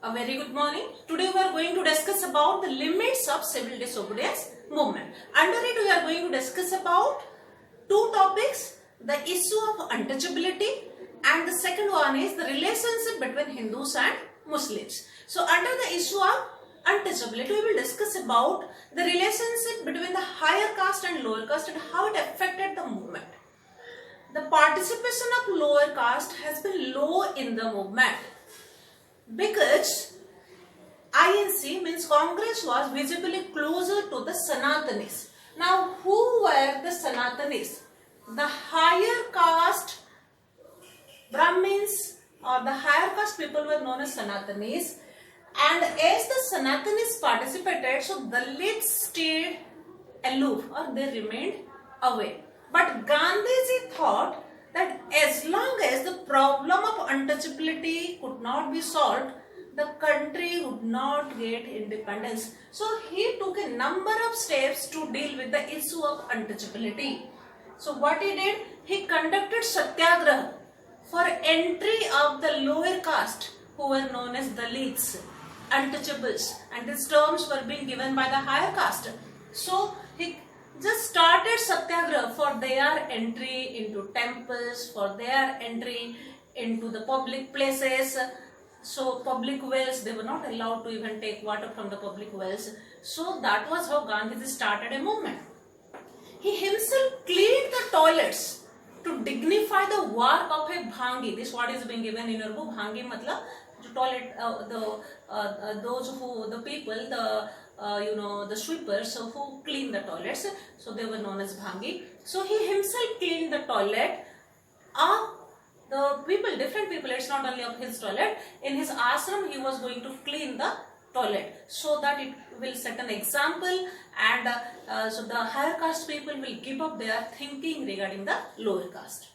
A very good morning. Today we are going to discuss about the limits of civil disobedience movement. Under it we are going to discuss about two topics, the issue of untouchability and the second one is the relationship between Hindus and Muslims. So under the issue of untouchability we will discuss about the relationship between the higher caste and lower caste and how it affected the movement. The participation of lower caste has been low in the movement because INC means Congress was visibly closer to the Sanatanis. Now who were the Sanatanis? The higher caste Brahmins or the higher caste people were known as Sanatanis, and as the Sanatanis participated, so Dalits stayed aloof or they remained away. But Gandhiji thought that as long as the problem of untouchability could not be solved, the country would not get independence. So he took a number of steps to deal with the issue of untouchability. So what he did, he conducted satyagraha for entry of the lower caste who were known as Dalits, untouchables, and these terms were being given by the higher caste. So he just started satyagraha for their entry into temples, for their entry into the public places. So public wells, they were not allowed to even take water from the public wells. So that was how Gandhiji started a movement. He himself cleaned the toilets to dignify the work of a bhangi. This word is being given in your book. Bhangi matlab the toilet, those who, the people, the sweepers who clean the toilets. So they were known as bhangi. So he himself cleaned the toilet. The people, different people, it's not only of his toilet. In his ashram, he was going to clean the toilet so that it will set an example, and so the higher caste people will give up their thinking regarding the lower caste.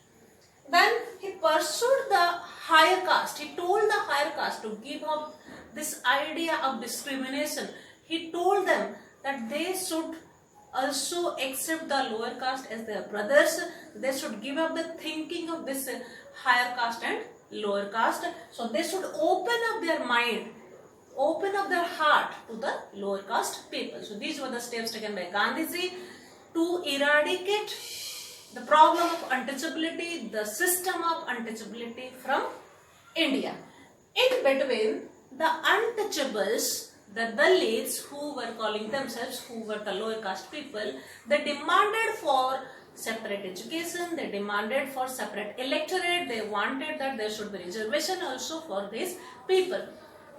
Then he pursued the higher caste. He told the higher caste to give up this idea of discrimination. He told them that they should also accept the lower caste as their brothers. They should give up the thinking of this higher caste and lower caste. So they should open up their mind, open up their heart to the lower caste people. So these were the steps taken by Gandhiji to eradicate the problem of untouchability, the system of untouchability from India. In between, the untouchables, the Dalits who were calling themselves, who were the lower caste people, they demanded for separate education, they demanded for separate electorate, they wanted that there should be reservation also for these people.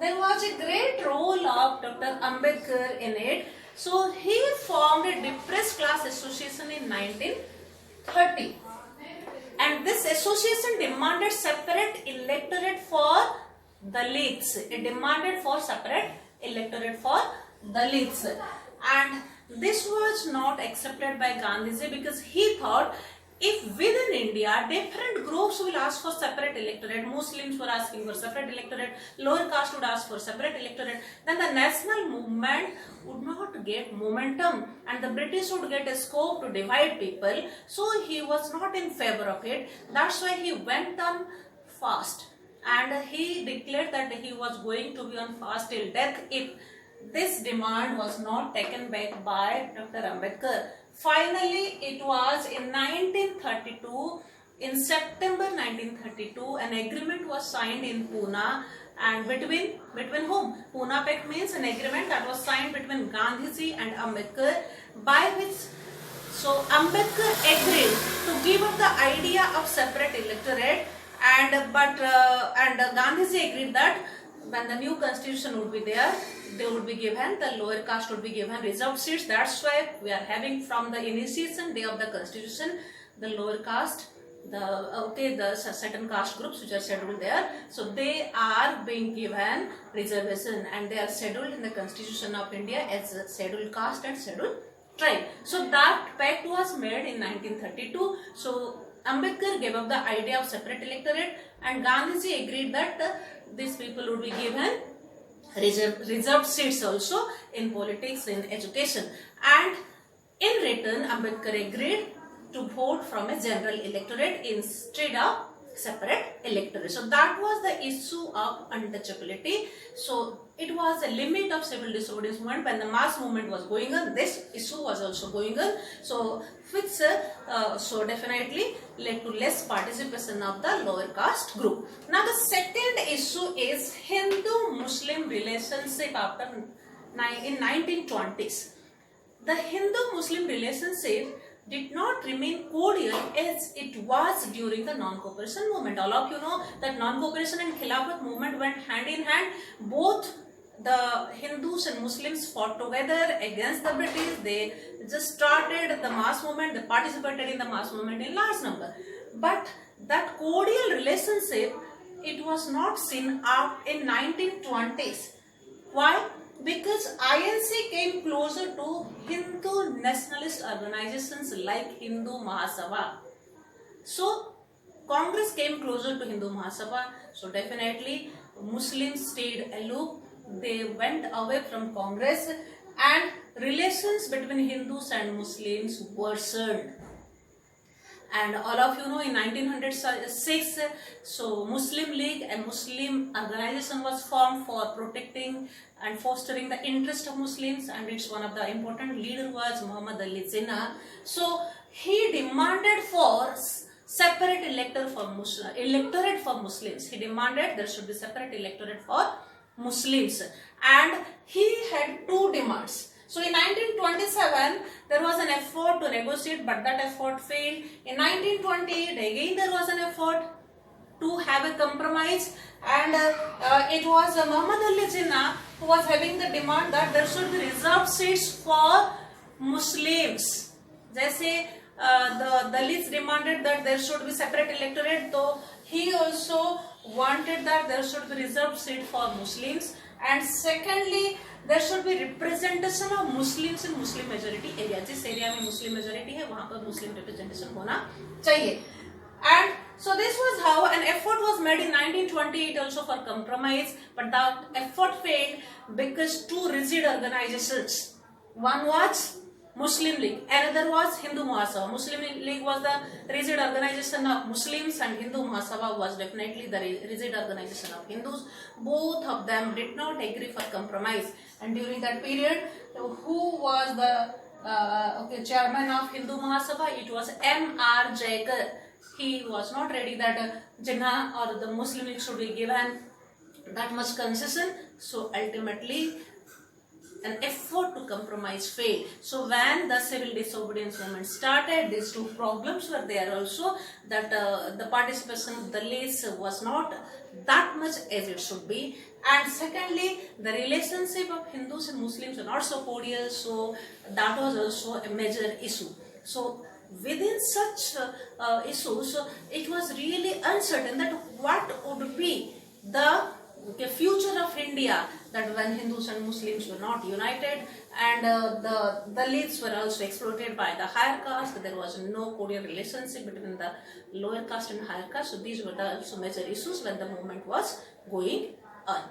There was a great role of Dr. Ambedkar in it. So he formed a depressed class association in 1930. And this association demanded separate electorate for Dalits. It demanded for separate electorate for Dalits. And this was not accepted by Gandhiji because he thought if within India different groups will ask for separate electorate, Muslims were asking for separate electorate, lower caste would ask for separate electorate, then the national movement would not get momentum and the British would get a scope to divide people. So he was not in favor of it. That's why he went on fast and he declared that he was going to be on fast till death if this demand was not taken back by Dr. Ambedkar. Finally, it was in 1932, in September 1932, an agreement was signed in Pune, and between whom? Pune Pact means an agreement that was signed between Gandhiji and Ambedkar, by which so Ambedkar agreed to give up the idea of separate electorate, and Gandhiji agreed that when the new constitution would be there, they would be given, the lower caste would be given reserved seats. That's why we are having from the initiation day of the constitution, the lower caste, the certain caste groups which are scheduled there. So they are being given reservation and they are scheduled in the constitution of India as scheduled caste and scheduled tribe. So that pact was made in 1932. So Ambedkar gave up the idea of separate electorate and Gandhiji agreed that these people would be given reserved seats also in politics, in education, and in return Ambedkar agreed to vote from a general electorate instead of separate electorate. So that was the issue of untouchability. So it was a limit of civil disobedience movement. When the mass movement was going on, this issue was also going on. So which so definitely led to less participation of the lower caste group. Now the second issue is Hindu-Muslim relationship after in 1920s. The Hindu-Muslim relationship did not remain cordial as it was during the non-cooperation movement. All of you know that non-cooperation and Khilafat movement went hand in hand. Both the Hindus and Muslims fought together against the British. They just started the mass movement. They participated in the mass movement in large number. But that cordial relationship, it was not seen up in 1920s. Why? Because INC came closer to Hindu nationalist organizations like Hindu Mahasabha. So Congress came closer to Hindu Mahasabha. So definitely Muslims stayed aloof. They went away from Congress and relations between Hindus and Muslims worsened. And all of you know in 1906, so Muslim League, a Muslim organization was formed for protecting and fostering the interest of Muslims, and its one of the important leader was Muhammad Ali Jinnah. So he demanded for separate electorate for Muslims. He demanded there should be separate electorate for Muslims, and he had two demands. So in 1927, there was an effort to negotiate, but that effort failed. In 1928, again there was an effort to have a compromise, and it was Muhammad Ali Jinnah who was having the demand that there should be reserved seats for Muslims. Jaise the Dalits demanded that there should be separate electorate, so he also wanted that there should be reserved seat for Muslims. And secondly, there should be representation of Muslims in Muslim majority area. जिस area में Muslim majority है वहाँ पर Muslim representation होना चाहिए. And so this was how an effort was made in 1928 also for compromise, but that effort failed because two rigid organizations. One was Muslim League, another was Hindu Mahasabha. Muslim League was the rigid organization of Muslims, and Hindu Mahasabha was definitely the rigid organization of Hindus. Both of them did not agree for compromise, and during that period, who was the chairman of Hindu Mahasabha? It was M.R. Jaikar. He was not ready that Jinnah or the Muslim League should be given that much concession. So ultimately, an effort to compromise failed. So when the civil disobedience movement started, these two problems were there also, that the participation of the Dalits was not that much as it should be, and secondly, the relationship of Hindus and Muslims are not so cordial, so that was also a major issue. So within such issues, it was really uncertain that what would be the future of India, that when Hindus and Muslims were not united, and the Dalits were also exploited by the higher caste. There was no cordial relationship between the lower caste and higher caste. So these were the also major issues when the movement was going on.